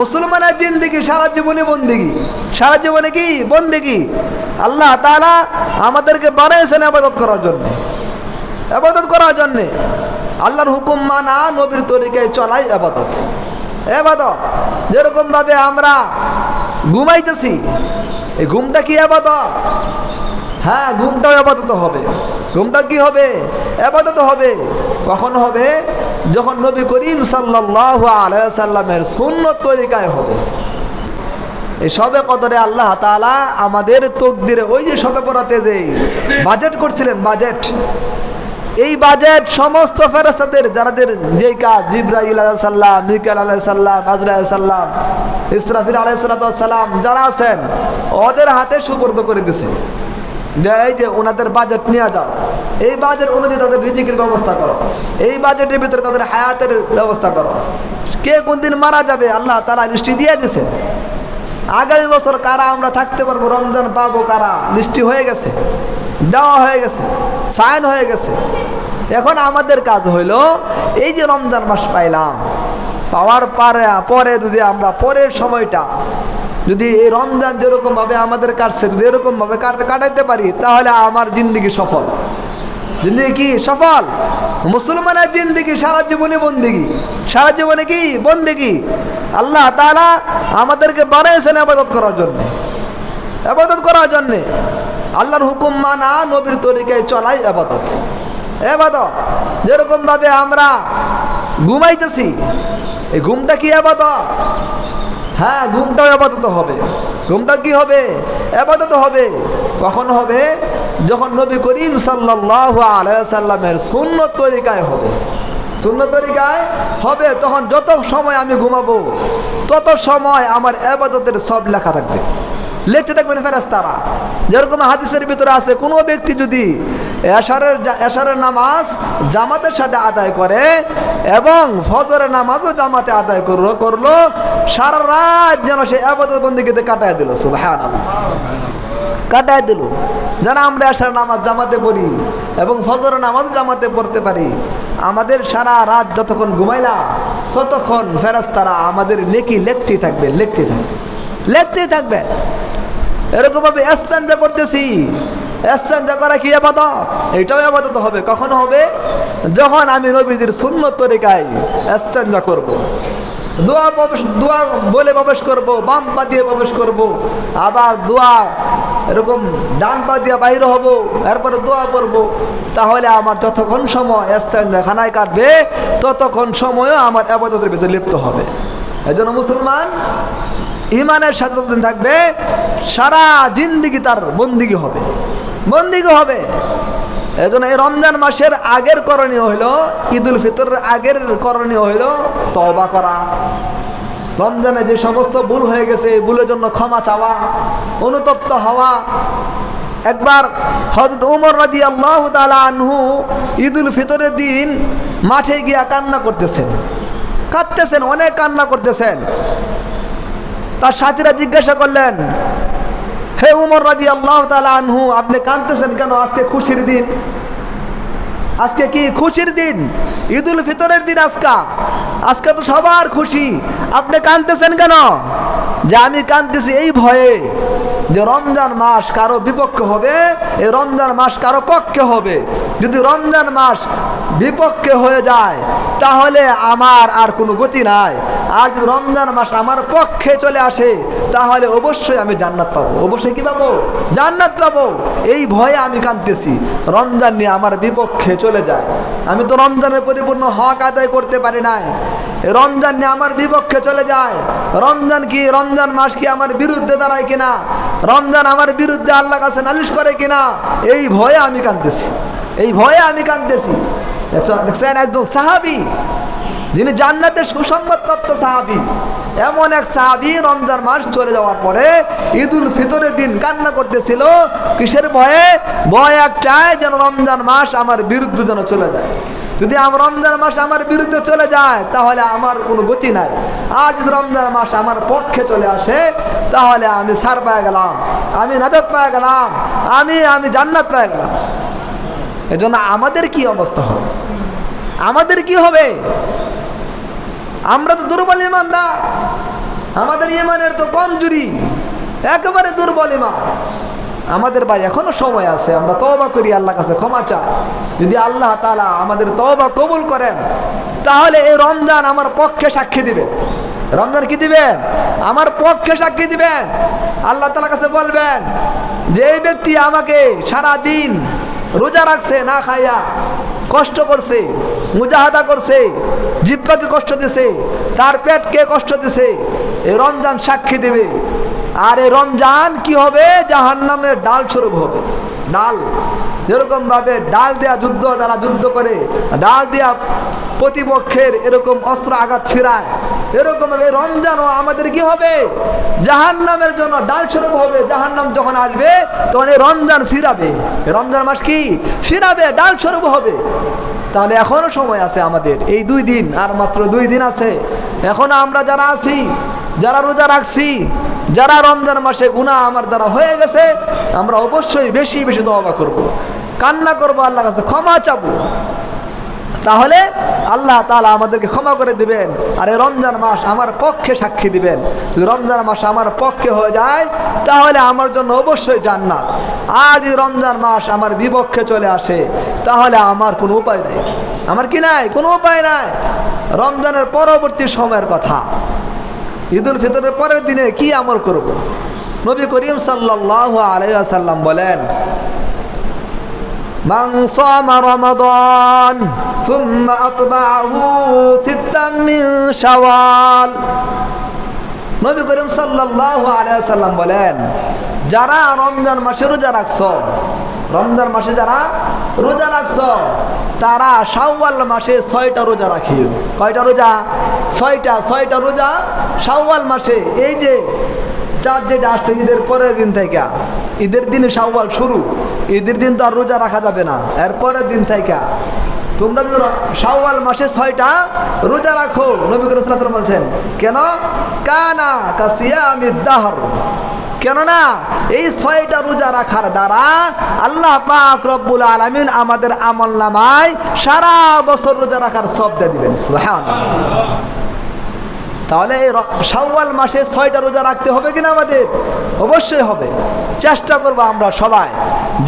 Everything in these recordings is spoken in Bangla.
মুসলমানের জিন্দেগি সারা জীবনে বন্দেগি, সারা জীবনে কি বন্দেগি। আল্লাহ তাআলা আমাদেরকে বানাইছেন ইবাদত করার জন্য, ইবাদত করার জন্য। আল্লাহর হুকুম মানা, নবীর তরিকায় চলাই ইবাদত। ইবাদত যেরকম ভাবে আমরা ঘুমাইতেছি, এই ঘুমটা কি ইবাদত? হ্যাঁ, ঘুমটাও ইবাদত হবে। ঘুমটা কি হবে? ইবাদত হবে। কখন হবে? যখন নবী করিম সাল্লাল্লাহু আলাইহি ওয়াসাল্লামের সুন্নত তরিকায় হবে। এই শবে কদরে আল্লাহ তাআলা আমাদের তকদিরে, ওই যে শবে বরাতে যে বাজেট করছিলেন, বাজেট, এই বাজেট সমস্ত ফেরেশতাদের যাদের যেই কাজ, জিবরাইল আলাইহিস সালাম, মিকাইল আলাইহিস সালাম, আজরাইল আলাইহিস সালাম, ইসরাফিল আলাইহিস সালাম যারা আছেন ওদের হাতে সুপর্দ করে দিয়েছেন যে এই যে ওনাদের বাজেট নিয়ে যাও, এই বাজেট অনুযায়ী তাদের রিজিকের ব্যবস্থা করো, এই বাজেটের ভিতরে তাদের হায়াতের ব্যবস্থা করো। কে কোন দিন মারা যাবে আল্লাহ তাআলা লিস্টি দিয়ে দিয়েছেন। আগামী বছর কারা আমরা থাকতে পারবো, রমজান পাবো কারা, লিস্টি হয়ে গেছে, দেওয়া হয়ে গেছে, সাইন হয়ে গেছে। এখন আমাদের কাজ হইল এই যে রমজান মাস পাইলাম, পাওয়ার পরে যদি আমরা পরের সময়টা যদি এই রমজান যেরকমভাবে আমাদের কাটছে যদি এরকমভাবে কাটাইতে পারি, তাহলে আমার জিন্দেগি সফল। জিন্দেগি কি সফল? মুসলমানের জিন্দেগি সারা জীবনে বন্দেগি, সারা জীবনে কি বন্দেগি। আল্লাহ তাআলা আমাদেরকে বানাইছেন ইবাদত করার জন্য, ইবাদত করার জন্য। আল্লাহর হুকুম মানা, নবীর তরিকায় চলাই ইবাদত। ইবাদত যেরকম ভাবে আমরা ঘুমাইতেছি, এই ঘুমটা কি ইবাদত? হ্যাঁ, ঘুমটাও ইবাদত হবে। ঘুমটা কি হবে? ইবাদত হবে। কখন হবে? যখন নবী করিম সাল্লাল্লাহু আলাইহি ওয়াসাল্লামের সুন্নত তরিকায় হবে। সুন্নত তরিকায় হবে, তখন যত সময় আমি ঘুমাবো তত সময় আমার ইবাদতের সব লেখা থাকবে, লিখতে থাকবেন ফেরেশতারা। যেরকম হাদিসের ভিতরে আছে, কোনো ব্যক্তি যদি এশারের নামাজ জামাতের সাথে আদায় করে এবং ফজরের নামাজও জামাতে আদায় করলো, সারা রাত যেন সে ইবাদত বন্দেগীতে কাটায় দিল। সুবহানাল্লাহ, কাটায় দিল। যারা আমরা এশারের নামাজ জামাতে পড়ি এবং ফজরের নামাজ জামাতে পড়তে পারি, আমাদের সারা রাত যতক্ষণ ঘুমাইলাম ততক্ষণ ফেরেশতারা আমাদের নেকি লিখতেই থাকবে, লিখতেই থাকবে, লিখতেই থাকবে। এরকমভাবে ইস্তেঞ্জা করতেছি, ইস্তেঞ্জা করা কি ইবাদত? এটাও ইবাদত হবে। কখন হবে? যখন আমি নবীজির সুন্নত তরিকায় ইস্তেঞ্জা করব, দোয়া বলে প্রবেশ করব, বাম পা দিয়ে প্রবেশ করব, আবার দোয়া এরকম ডান পা দিয়ে বাইরে হব, এরপরে দোয়া করব। তাহলে আমার যতক্ষণ সময় ইস্তেঞ্জা খানায় কাটবে ততক্ষণ সময়ও আমার ইবাদতের ভিতরে লিপ্ত হবে। এজন্য মুসলমান ইমানের সাথে যতদিন থাকবে সারা জিন্দেগি তার বন্দিগি হবে, বন্দিগি হবে। এজন্য এই রমজান মাসের আগের করণীয় হইল, ঈদুল ফিতরের আগের করণীয় হইল তওবা করা। রমজানে যে সমস্ত ভুল হয়ে গেছে, এই ভুলের জন্য ক্ষমা চাওয়া, অনুতপ্ত হওয়া। একবার হযরত ওমর রাদিয়াল্লাহু তাআলা আনহু ঈদুল ফিতরের দিন মাঠে গিয়া কান্না করতেছেন, কাঁদতেছেন, অনেক কান্না করতেছেন। তার সাথীরা জিজ্ঞাসা করলেন, হে উমর রাদিয়াল্লাহু তাআলা আনহু, আপনি কাঁদতেছেন কেন? আজকে খুশির দিন, আজকে কি খুশির দিন, ঈদুল ফিতরের দিন। আজকে তো সবার খুশি, আপনি কাঁদতেছেন কেন? যে আমি কাঁদতেছি এই ভয়ে যে রমজান মাস কারো বিপক্ষে হবে, এই রমজান মাস কারো পক্ষে হবে। যদি রমজান মাস বিপক্ষে হয়ে যায় তাহলে আমার আর কোনো গতি নাই, আর যদি রমজান মাস আমার পক্ষে চলে আসে তাহলে অবশ্যই আমি জান্নাত পাবো। অবশ্যই কি পাবো? জান্নাত পাবো। এই ভয়ে আমি কাঁদতেছি, রমজান নিয়ে আমার বিপক্ষে চলে যায়, আমি তো রমজানের পরিপূর্ণ হক আদায় করতে পারি নাই, রমজান নিয়ে আমার বিপক্ষে চলে যায়। রমজান মাস কি আমার বিরুদ্ধে দাঁড়ায় কিনা, রমজান আমার বিরুদ্ধে আল্লাহর কাছে নালিশ করে কিনা, এই ভয়ে আমি কাঁদতেছি, এই ভয়ে আমি কাঁদতেছি। দেখছেন, একজন সাহাবী যিনি জান্নাতের সুসংবাদপ্রাপ্ত সাহাবী, এমন এক সাহাবী রমজান মাস চলে যাওয়ার পরে ঈদুল ফিতরের দিন কান্না করতেছিল। কিসের ভয়ে? ভয় একটাই, যেন রমজান মাস আমার বিরুদ্ধে যেন চলে যায়। যদি আমার রমজান মাস আমার বিরুদ্ধে চলে যায় তাহলে আমার কোনো গতি নাই, আর যদি রমজান মাস আমার পক্ষে চলে আসে তাহলে আমি ছার পেয়ে গেলাম, আমি নাজাত পেয়ে গেলাম, আমি জান্নাত পেয়ে গেলাম। এজন্য আমাদের কি অবস্থা হবে? আমাদের কি হবে? আমরা তো দুর্বল ইমানদার, আমাদের ইমানের তো কমজোরি, একেবারে দুর্বল ইমান। আমাদের ভাই এখনো সময় আছে, আমরা তওবা করি, আল্লাহর কাছে ক্ষমা চাই। যদি আল্লাহ তাআলা আমাদের তওবা কবুল করেন তাহলে এই রমজান আমার পক্ষে সাক্ষী দিবেন। রমজান কি দিবেন? আমার পক্ষে সাক্ষী দিবেন। আল্লাহ তাআলার কাছে বলবেন যে এই ব্যক্তি আমাকে সারা দিন রোজা রাখছে, না খাইয়া কষ্ট করছে, মুজাহাদা করছে, জিহ্বাকে কষ্ট দিছে, তার পেটকে কষ্ট দিছে, এই রমজান সাক্ষী দেবে। আর এই রমজান কি হবে? জাহান্নামের ডাল স্বরূপ হবে। ডাল যেরকম ভাবে ডাল দেয়া যুদ্ধ, যারা যুদ্ধ করে ডাল দেয়া প্রতিপক্ষের এরকম অস্ত্র আঘাত ফিরায়, এরকম ভাবে রমজানও আমাদের কি হবে? জাহান্নামের জন্য ডাল স্বরূপ হবে। জাহান্নাম যখন আসবে তখন এই রমজান ফিরাবে, রমজান মাস কি ফিরাবে, ডাল স্বরূপ হবে। তাহলে এখনো সময় আছে আমাদের, এই 2 দিন, আর মাত্র 2 দিন আছে। এখনো আমরা যারা আছি, যারা রোজা রাখছি, যারা রমজান মাসে গুনাহ আমার দ্বারা হয়ে গেছে, আমরা অবশ্যই বেশি বেশি তওবা করব, কান্না করব, আল্লাহর কাছে ক্ষমা চাবো। তাহলে আল্লাহ তাআলা আমাদেরকে ক্ষমা করে দিবেন। আর এই রমজান মাস আমার পক্ষে সাক্ষী দিবেন। যদি রমজান মাস আমার পক্ষে হয়ে যায় তাহলে আমার জন্য অবশ্যই জান্নাত। আর যদি রমজান মাস আমার বিপক্ষে চলে আসে তাহলে আমার কোনো উপায় নেই। আমার কি নাই? কোনো উপায় নাই। রমজানের পরবর্তী সময়ের কথা, ঈদুল ফিতরের পরের দিনে কি আমল করব? নবী করিম সাল্লাল্লাহু আলাইহি ওয়াসাল্লাম বলেন, মান সামা রমাদান সুম্মা আতবাহু সিত্তাম মিন শাওয়াল। নবী করিম সাল্লাল্লাহু আলাইহি ওয়াসাল্লাম বলেন, যারা রমজান মাসে রোজা রাখছো, রমজান মাসে যারা রোজা রাখছো তারা শাওয়াল মাসে 6টা রোজা রাখিও। কয়টা রোজা? 6টা রোজা শাওয়াল মাসে। এই যে চাঁদ যেটা আসছে ঈদের পরের দিন থেকে, ঈদের দিনে শাওয়াল শুরু, ঈদের দিন তো আর রোজা রাখা যাবে না, এর পরের দিন থেকে তোমরা যদি শাওয়াল মাসে 6টা রোজা রাখো। নবী করিম সাল্লাল্লাহু আলাইহি ওয়াসাল্লাম বলছেন কেন? কানা কাসিয়ামিদ দাহর। কেননা এই 6টা রোজা রাখার দ্বারা আল্লাহ পাক রব্বুল আলামিন আমাদের আমলনামায় সারা বছর রোজা রাখার সওয়াব দিয়ে দিবেন। সুবহানাল্লাহ। তাহলে এই শাওয়াল মাসে 6টা রোজা রাখতে হবে কিনা আমাদের? অবশ্যই হবে। চেষ্টা করব আমরা সবাই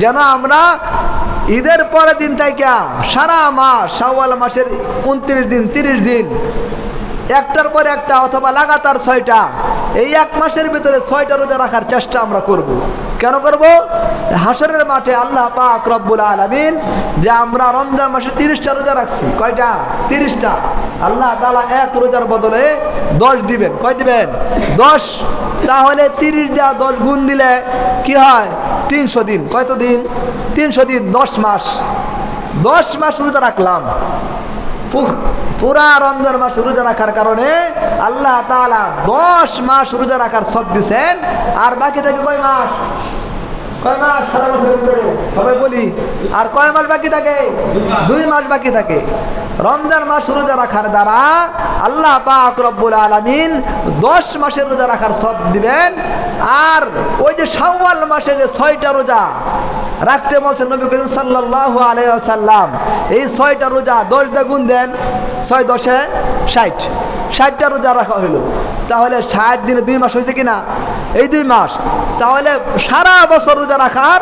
যেন আমরা ঈদের পরের দিন থেকে সারা মাস, শাওয়াল মাসের 29 দিন, 30 দিন, একটার পর একটা অথবা লাগাতার 6টা, এই 1 মাসের ভিতরে 6টা রোজা রাখার চেষ্টা আমরা করব। কেন করব? হাসরের মাঠে আল্লাহ পাক রব্বুল আলামিন যে আমরা রমজান মাসে 30টা রোজা রাখছি, কয়টা? 30টা। আল্লাহ তাআলা 1 রোজার বদলে 10 দিবেন। কয় দিবেন? 10। তাহলে 30 দেওয়া 10 গুণ দিলে কি হয়? 300 দিন। কত দিন? 300 দিন, 10 মাস। 10 মাস রোজা রাখলাম। পুরা রমজান মাস রোজা রাখার কারণে আল্লাহ তাআলা 10 মাস রোজা রাখার সব দিছেন। আর বাকি থাকে কয় মাস? কয় মাস সারা বছরের ভিতরে? সবাই বলি, আর কয় মাস বাকি থাকে? 2 মাস বাকি থাকে। রমজান মাস রোজা রাখার দ্বারা আল্লাহ পাক রব্বুল আলামিন 10 মাসের রোজা রাখার সব দিবেন। আর ওই যে শাওয়াল মাসে যে 6টা রোজা রাখতে বলছেন নবী করিম সাল্লাল্লাহু আলাইহি ওয়াসাল্লাম, এই 6টা রোজা 10 দিয়ে গুণ দেন, 6 10 60, 60টা রোজা রাখা হইল। তাহলে 60 দিনে 2 মাস হয়েছে কিনা? এই 2 মাস। তাহলে সারা বছর রোজা রাখার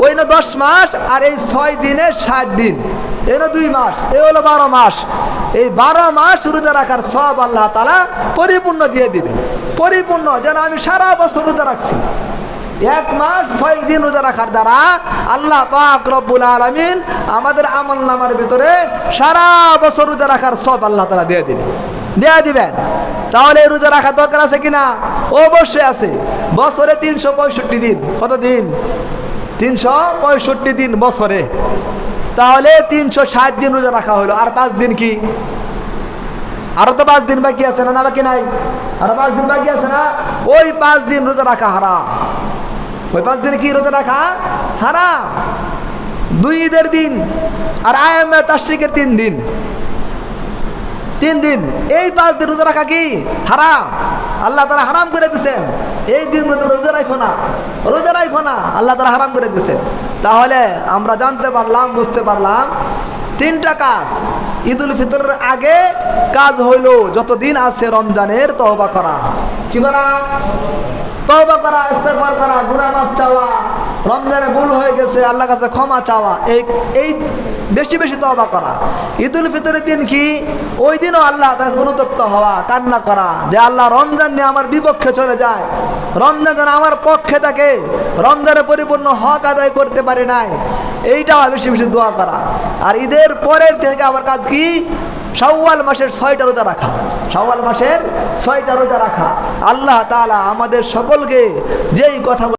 ওই না 10 মাস, আর এই 6 দিনে 60 দিন, এই না 2 মাস, এই হলো 12 মাস। এই 12 মাস রোজা রাখার সব আল্লাহ তাআলা পরিপূর্ণ দিয়ে দিবেন। পরিপূর্ণ যেন আমি সারা বছর রোজা রাখছি। 1 মাস 6 দিন রোজা রাখার দ্বারা আল্লাহ পাক রব্বুল আলামিন আমাদের আমলনামার ভিতরে সারা বছর রোজা রাখার সব আল্লাহ তাআলা দিয়ে দিবেন। তাহলে রোজা রাখা দরকার আছে কিনা? অবশ্যই আছে। বছরে 365 দিন। কত দিন? 365 দিন বছরে। তাহলে 360 দিন রোজা রাখা হলো। আর 5 দিন কি? আরো তো 5 দিন বাকি আছে না? বাকি নাই? আরো 5 দিন বাকি আছে না? ওই 5 দিন রোজা রাখা হারাম। ওই 5 দিন কি রোজা রাখা হারাম। 2 ঈদের দিন আর আয়ামে তাশরিকের 3 দিন, 3 দিন, এই 5 দিন রোজা রাখা কি হারাম। আল্লাহ তাআলা হারাম করে দিয়েছেন। এই দিনগুলো তোমরা রোজা রাখো না, রোজা রাখো না, আল্লাহ তাআলা হারাম করে দিয়েছেন। তাহলে আমরা জানতে পারলাম, বুঝতে পারলাম তিনটা কাজ ঈদুল ফিতরের আগে কাজ হইল যতদিন আছে রমজানের তওবা করা। কি করা? তওবা করা, ইস্তেগফার করা, গুনাহ মাফ চাওয়া, রমজানে ভুল হয়ে গেছে আল্লাহর কাছে ক্ষমা চাওয়া, এই বেশি বেশি তওবা করা। ঈদুল ফিতরের দিন কি? ওই দিনও আল্লাহ তার কাছে অনুতপ্ত হওয়া, কান্না করা যে আল্লাহ রমজান নিয়ে আমার বিপক্ষে চলে যায়, রমজান যেন আমার পক্ষে থাকে, রমজানের পরিপূর্ণ হক আদায় করতে পারি নাই, এইটা বেশি বেশি দোয়া করা। আর ঈদের পরের থেকে আবার কাজ কি? শাওয়াল মাসের 6টা রোজা রাখা। শাওয়াল মাসের 6টা রোজা রাখা। আল্লাহ তাআলা আমাদের সকলকে যেই কথা